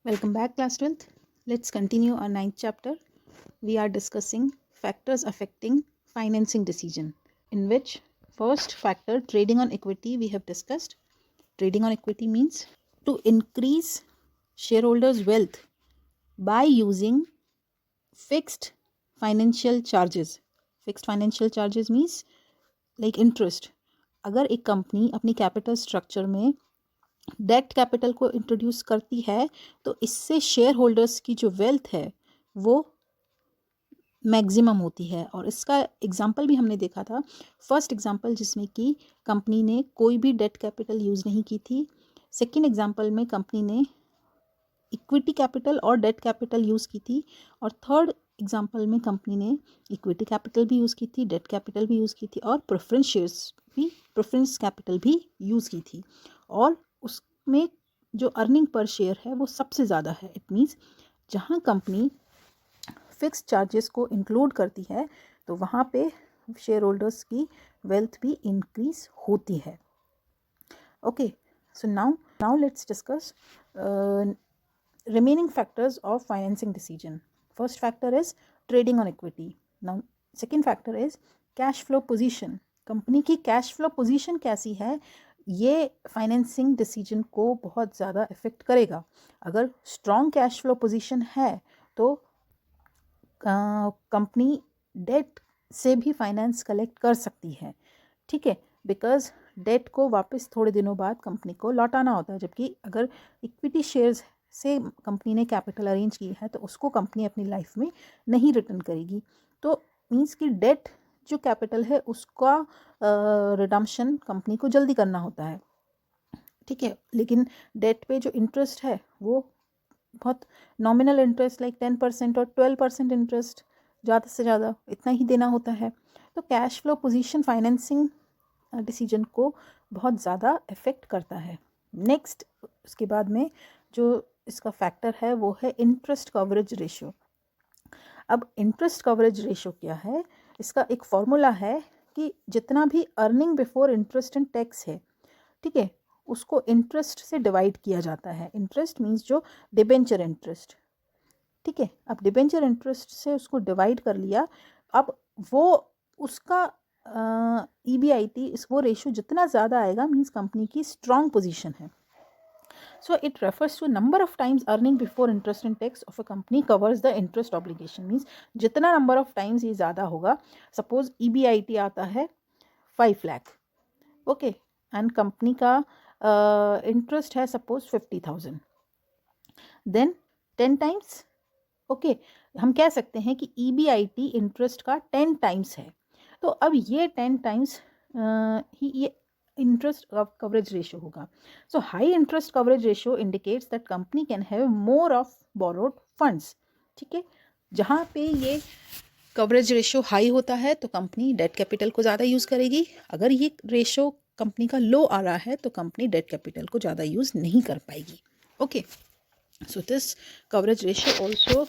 Welcome back, class 12th. Let's continue our ninth chapter. We are discussing factors affecting financing decision, in which first factor, trading on equity, we have discussed. Trading on equity means to increase shareholders' wealth by using fixed financial charges. Fixed financial charges means like interest. अगर एक company अपनी capital structure में debt capital को introduce करती है तो इससे share holders की जो वेल्थ है वो मैक्सिमम होती है। और इसका एग्जांपल भी हमने देखा था, फर्स्ट एग्जांपल जिसमें कि कंपनी ने कोई भी डेट कैपिटल यूज़ नहीं की थी। सेकंड एग्जांपल में कंपनी ने इक्विटी कैपिटल और डेट कैपिटल यूज़ की थी। और थर्ड एग्जांपल में कंपनी ने इक्विटी कैपिटल भी यूज़ की थी, डेट कैपिटल भी यूज़ की थी और प्रेफरेंस कैपिटल भी यूज़ की थी। और उसमें जो अर्निंग पर शेयर है वो सबसे ज़्यादा है। इट मीन्स जहाँ कंपनी फिक्स चार्जेस को इंक्लूड करती है तो वहाँ पे शेयर होल्डर्स की वेल्थ भी इंक्रीज होती है। Okay, so now let's discuss remaining factors of financing decision. First factor is trading on equity. Now second factor is cash flow position. Company की कैश फ्लो पोजीशन कैसी है ये financing decision को बहुत ज़्यादा इफ़ेक्ट करेगा। अगर स्ट्रॉन्ग कैश फ्लो पोजीशन है तो कंपनी डेट से भी फाइनेंस कलेक्ट कर सकती है, ठीक है, बिकॉज डेट को वापस थोड़े दिनों बाद कंपनी को लौटाना होता है। जबकि अगर इक्विटी शेयर्स से कंपनी ने कैपिटल अरेंज की है तो उसको कंपनी अपनी लाइफ में नहीं रिटर्न करेगी। तो मीन्स कि डेट जो कैपिटल है उसका रिडम्पशन कंपनी को जल्दी करना होता है, ठीक है। लेकिन डेट पे जो इंटरेस्ट है वो बहुत नॉमिनल इंटरेस्ट लाइक 10% और 12% इंटरेस्ट, ज़्यादा से ज़्यादा इतना ही देना होता है। तो cash flow position financing decision को बहुत ज़्यादा इफ़ेक्ट करता है। नेक्स्ट उसके बाद में जो इसका फैक्टर है वो है इंटरेस्ट कवरेज रेशियो। अब इंटरेस्ट कवरेज रेशियो क्या है, इसका एक फॉर्मूला है कि जितना भी earning before interest and tax है, ठीक है, उसको इंटरेस्ट से डिवाइड किया जाता है। इंटरेस्ट मीन्स जो डिबेंचर इंटरेस्ट, ठीक है। अब डिबेंचर इंटरेस्ट से उसको डिवाइड कर लिया, अब वो उसका EBIT वो रेशियो जितना ज़्यादा आएगा मीन्स कंपनी की स्ट्रॉन्ग पोजीशन है। So it refers to number of times earning before interest and tax of a company covers the interest obligation. Means जितना number of times ये ज़्यादा होगा, suppose EBIT आता है 5 लाख, ओके, एंड कंपनी का interest है suppose 50,000, then 10 times, okay, हम कह सकते हैं कि EBIT इंटरेस्ट का 10 टाइम्स है। तो अब ये 10 टाइम्स ही ये इंटरेस्ट कवरेज रेशियो होगा। So high interest coverage ratio indicates that company can have more of borrowed funds, ठीक है। जहाँ पे ये कवरेज रेशियो हाई होता है तो कंपनी डेट कैपिटल को ज़्यादा यूज़ करेगी। अगर ये रेशियो कंपनी का लो आ रहा है तो कंपनी डेट कैपिटल को ज़्यादा यूज़ नहीं कर पाएगी। Okay, so this coverage ratio also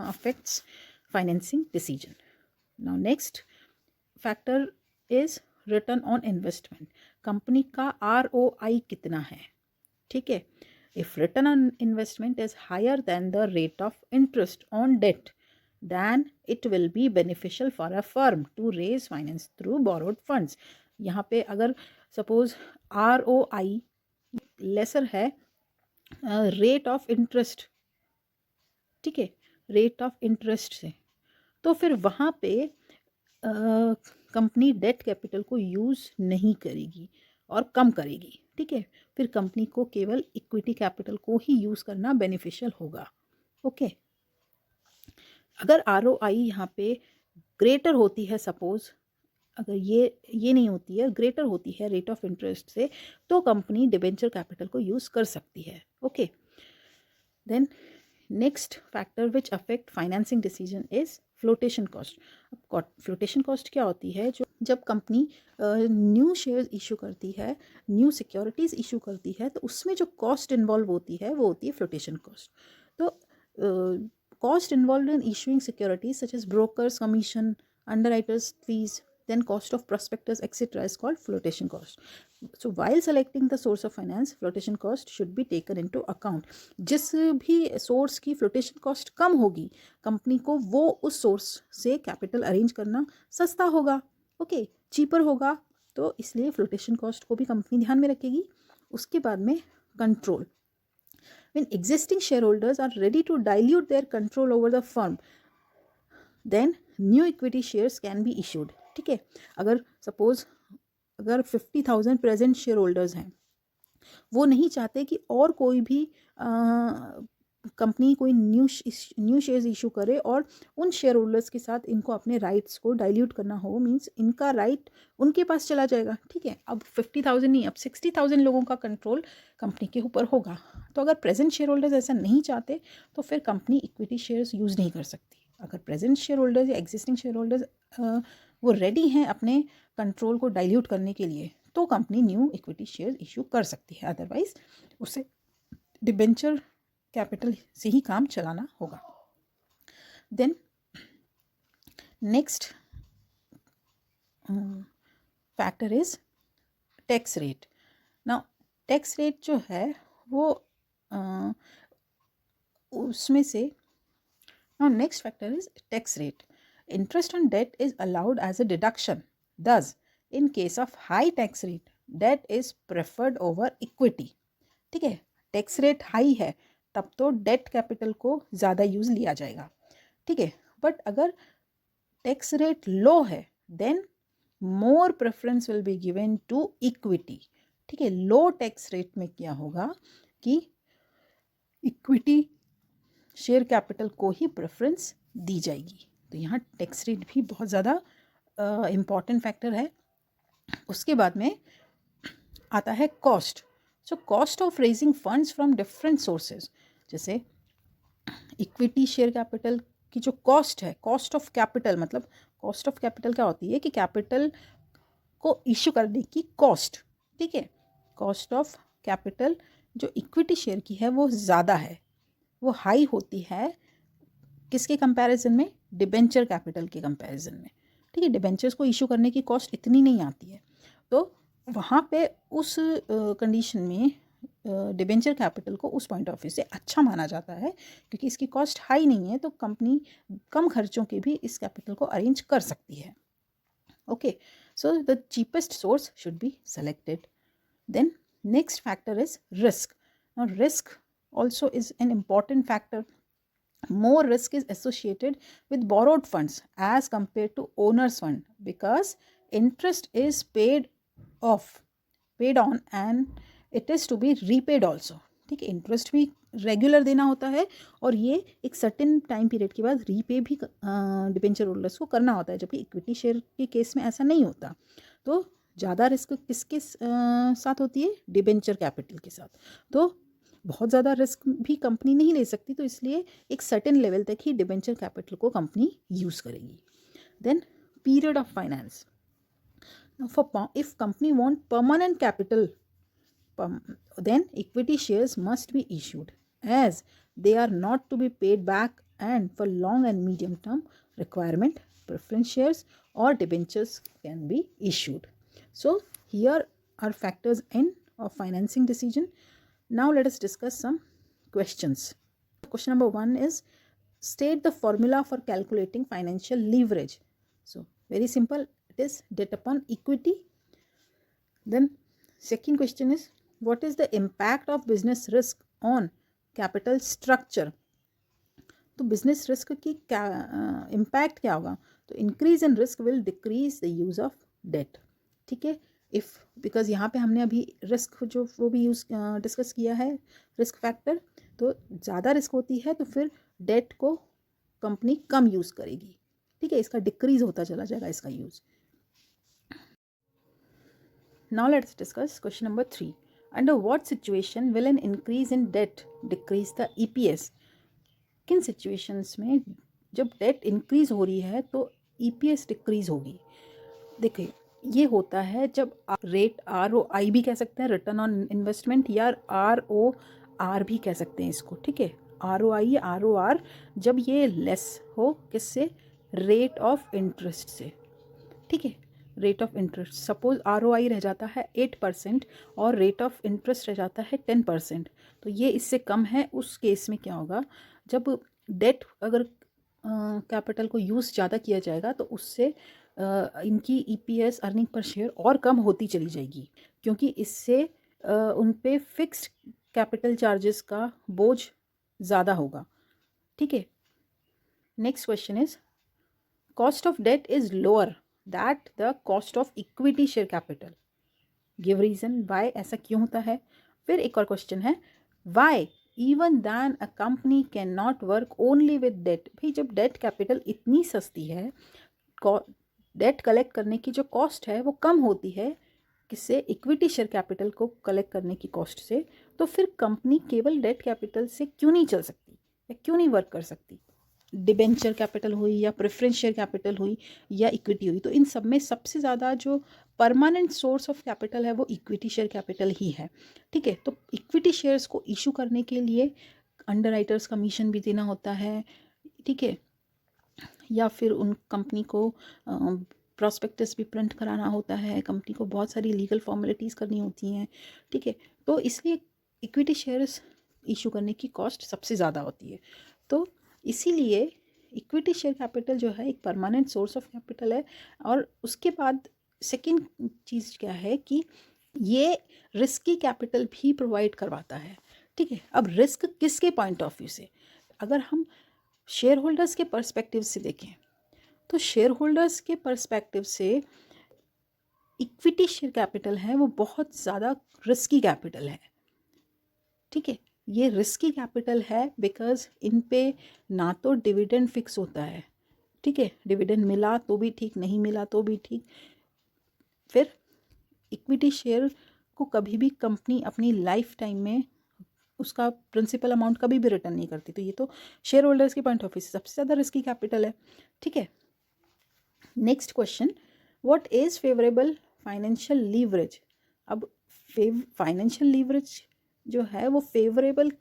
affects financing decision. Now next factor is return on investment. Company का ROI कितना है, ठीक है। If return on investment is higher than the rate of interest on debt, then it will be beneficial for a firm to raise finance through borrowed funds. यहाँ पे अगर suppose ROI lesser है rate of interest, ठीक है, rate of interest से, तो फिर वहाँ पे कंपनी डेट कैपिटल को यूज़ नहीं करेगी और कम करेगी, ठीक है। फिर कंपनी को केवल इक्विटी कैपिटल को ही यूज़ करना बेनिफिशियल होगा। ओके, अगर ROI यहाँ पे ग्रेटर होती है, सपोज अगर ये नहीं होती है, ग्रेटर होती है रेट ऑफ इंटरेस्ट से, तो कंपनी डिबेंचर कैपिटल को यूज़ कर सकती है। Okay, then next factor which affect financing decision is flotation cost. अब फ्लोटेशन कॉस्ट क्या होती है, जो जब कंपनी न्यू शेयर्स इशू करती है, न्यू सिक्योरिटीज़ इशू करती है, तो उसमें जो कॉस्ट इन्वॉल्व होती है वो होती है फ्लोटेशन कॉस्ट। तो cost involve in issuing securities such as brokers commission, underwriters fees, then cost of prospectus etc. is called flotation cost. So while selecting the source of finance, flotation cost should be taken into account. जिस भी source की flotation cost कम होगी, company को वो उस source से capital arrange करना सस्ता होगा, ओके, चीपर होगा, तो इसलिए फ्लोटेशन कॉस्ट को भी कंपनी ध्यान में रखेगी. उसके बाद में control. When existing shareholders are ready to dilute their control over the firm, then new equity shares can be issued. ठीक है, अगर सपोज अगर 50,000 प्रेजेंट शेयर होल्डर्स हैं, वो नहीं चाहते कि और कोई भी कंपनी कोई न्यू शेयर्स इशू करे और उन शेयर होल्डर्स के साथ इनको अपने राइट्स को डाइल्यूट करना हो, मींस इनका राइट उनके पास चला जाएगा. ठीक है, अब 50,000 नहीं, अब 60,000 लोगों का कंट्रोल कंपनी के ऊपर होगा. तो अगर प्रेजेंट शेयर होल्डर्स ऐसा नहीं चाहते तो फिर कंपनी इक्विटी शेयर्स यूज़ नहीं कर सकती. अगर प्रेजेंट शेयर होल्डर्स या एग्जिस्टिंग शेयर होल्डर्स वो रेडी हैं अपने कंट्रोल को डाइल्यूट करने के लिए, तो company new equity shares issue कर सकती है. अदरवाइज उसे डिबेंचर कैपिटल से ही काम चलाना होगा. Then next factor is tax rate. Now tax rate जो है वो उसमें से, now next factor is tax rate. Interest on debt is allowed as a deduction. Thus, in case of high tax rate, debt is preferred over equity. ठीक है, tax rate high है तब तो डेट कैपिटल को ज़्यादा use लिया जाएगा. ठीक है, बट अगर टैक्स रेट लो है then more preference will be given to equity. ठीक है, लो टैक्स रेट में क्या होगा कि इक्विटी शेयर कैपिटल को ही प्रेफरेंस दी जाएगी. तो यहाँ टैक्स रेट भी बहुत ज़्यादा इम्पॉर्टेंट फैक्टर है. उसके बाद में आता है cost. So cost of raising funds from different sources, जैसे इक्विटी शेयर कैपिटल की जो कॉस्ट है, कॉस्ट ऑफ कैपिटल, मतलब कॉस्ट ऑफ कैपिटल क्या होती है कि कैपिटल को इशू करने की कॉस्ट. ठीक है, कॉस्ट ऑफ कैपिटल जो इक्विटी शेयर की है वो ज़्यादा है, वो हाई होती है. किसके कंपैरिजन में? डिबेंचर कैपिटल के कंपैरिजन में. ठीक है, डिबेंचर्स को इशू करने की कॉस्ट इतनी नहीं आती है, तो वहाँ पे उस कंडीशन में डिबेंचर कैपिटल को उस पॉइंट ऑफ व्यू से अच्छा माना जाता है क्योंकि इसकी कॉस्ट हाई नहीं है, तो कंपनी कम खर्चों के भी इस कैपिटल को अरेंज कर सकती है. Okay, so the cheapest source should be selected. Then next factor is risk. Now risk also is an important factor. More risk is associated with borrowed funds as compared to owner's fund because interest is paid on and it is to be repaid also. ठीक है, interest भी regular देना होता है और ये एक certain time period के बाद रीपे भी डिबेंचर होल्डर्स को करना होता है, जबकि इक्विटी शेयर के केस में ऐसा नहीं होता. तो ज़्यादा रिस्क किसके साथ होती है? डिबेंचर कैपिटल के साथ. तो बहुत ज़्यादा रिस्क भी कंपनी नहीं ले सकती, तो इसलिए एक सर्टेन लेवल तक ही डिबेंचर कैपिटल को कंपनी यूज़ करेगी. Then period of finance. If company want permanent capital then equity shares must be issued as they are not to be paid back and for long and medium term requirement preference shares और debentures can be issued. So here are factors in of financing decision. Now let us discuss some questions. Question number 1 is state the formula for calculating financial leverage. So very simple, it is debt upon equity. Then second question is what is the impact of business risk on capital structure. तो business risk की क्या impact क्या होगा? तो increase in risk will decrease the use of debt. ठीक है, if because यहाँ पे हमने अभी रिस्क जो वो भी डिस्कस किया है रिस्क फैक्टर, तो ज़्यादा रिस्क होती है तो फिर डेट को कंपनी कम यूज़ करेगी. ठीक है, इसका डिक्रीज होता चला जाएगा इसका use. Now let's discuss question number 3. Under what situation will an increase in debt decrease the EPS. किन सिचुएशंस में जब डेट इंक्रीज हो रही है तो EPS डिक्रीज होगी? देखिए, ये होता है जब रेट ROI भी कह सकते हैं, रिटर्न ऑन इन्वेस्टमेंट, या ROR भी कह सकते हैं इसको. ठीक है, ROI या ROR जब ये लेस हो किससे? रेट ऑफ इंटरेस्ट से. ठीक है, rate of interest, suppose ROI रह जाता है 8% और रेट ऑफ इंटरेस्ट रह जाता है 10%, तो ये इससे कम है। उस केस में क्या होगा, जब डेट अगर कैपिटल को यूज़ ज़्यादा किया जाएगा तो उससे इनकी EPS अर्निंग पर शेयर और कम होती चली जाएगी, क्योंकि इससे उन पे फिक्स्ड कैपिटल चार्जेस का बोझ ज़्यादा होगा। ठीक है, next question is cost of debt is lower that the cost of equity share capital, give reason why, ऐसा क्यों होता है। फिर एक और क्वेश्चन है why even then a company can not work only with debt. भाई जब डेट कैपिटल इतनी सस्ती है, डेट कलेक्ट करने की जो कॉस्ट है वो कम होती है किससे, इक्विटी शेयर कैपिटल को कलेक्ट करने की कॉस्ट से, तो फिर कंपनी केवल डेट कैपिटल से क्यों नहीं चल सकती या क्यों नहीं वर्क कर सकती। डिबेंचर कैपिटल हुई या प्रेफरेंस शेयर कैपिटल हुई या इक्विटी हुई, तो इन सब में सबसे ज़्यादा जो परमानेंट सोर्स ऑफ कैपिटल है वो इक्विटी शेयर कैपिटल ही है। ठीक है, तो इक्विटी शेयर्स को इशू करने के लिए अंडरराइटर्स कमीशन भी देना होता है। ठीक है, या फिर उन कंपनी को प्रॉस्पेक्टस भी प्रिंट कराना होता है, कंपनी को बहुत सारी लीगल फॉर्मेलिटीज़ करनी होती हैं। ठीक है, तो इसलिए इक्विटी शेयर्स इशू करने की कॉस्ट सबसे ज़्यादा होती है। तो इसीलिए इक्विटी शेयर कैपिटल जो है एक परमानेंट सोर्स ऑफ कैपिटल है। और उसके बाद सेकंड चीज़ क्या है कि ये रिस्की कैपिटल भी प्रोवाइड करवाता है। ठीक है, अब रिस्क किसके पॉइंट ऑफ व्यू से, अगर हम शेयर होल्डर्स के पर्सपेक्टिव से देखें तो शेयर होल्डर्स के पर्सपेक्टिव से इक्विटी शेयर कैपिटल है वो बहुत ज़्यादा रिस्की कैपिटल है। ठीक है, ये रिस्की कैपिटल है बिकॉज इन पे ना तो डिविडेंड फिक्स होता है। ठीक है, डिविडेंड मिला तो भी ठीक, नहीं मिला तो भी ठीक। फिर इक्विटी शेयर को कभी भी कंपनी अपनी लाइफ टाइम में उसका प्रिंसिपल अमाउंट कभी भी रिटर्न नहीं करती, तो ये तो शेयर होल्डर्स के पॉइंट ऑफ व्यू से सबसे ज़्यादा रिस्की कैपिटल है। ठीक है, next question, what is favourable financial leverage. अब फाइनेंशियल लीवरेज जो है वो फेवरेबल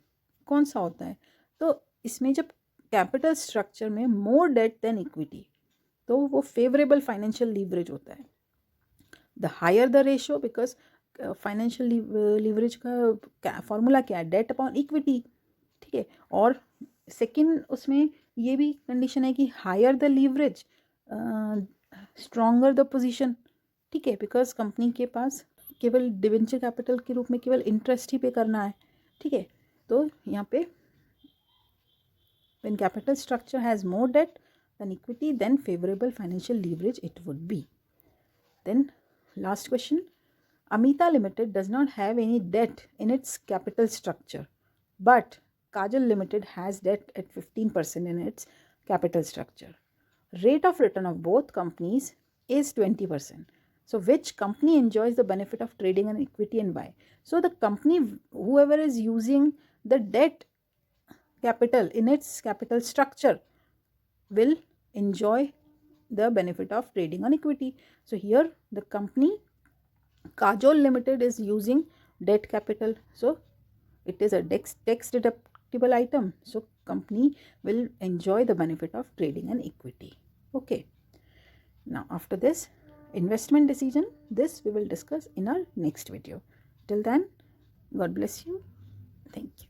कौन सा होता है, तो इसमें जब कैपिटल स्ट्रक्चर में मोर डेट देन इक्विटी, तो वो फेवरेबल फाइनेंशियल लीवरेज होता है। The higher the ratio, because financial leverage का फॉर्मूला क्या है, डेट अपॉन इक्विटी। ठीक है, और सेकंड उसमें ये भी कंडीशन है कि higher the leverage stronger the position. ठीक है, बिकॉज कंपनी के पास केवल डिवेंचर कैपिटल के रूप में केवल इंटरेस्ट ही पे करना है। ठीक है, तो यहाँ पे when capital structure has more debt than equity, then favorable financial leverage it would be. Then last question, Amita Limited does not have any debt in its capital structure, but Kajal Limited has debt at 15% in its capital structure. Rate of return of both companies is 20%. So which company enjoys the benefit of trading on equity and why? So the company, whoever is using the debt capital in its capital structure will enjoy the benefit of trading on equity. So here the company Kajol Limited is using debt capital, so it is a tax deductible item, so company will enjoy the benefit of trading on equity. Okay, now after this investment decision, this we will discuss in our next video. Till then, God bless you. Thank you.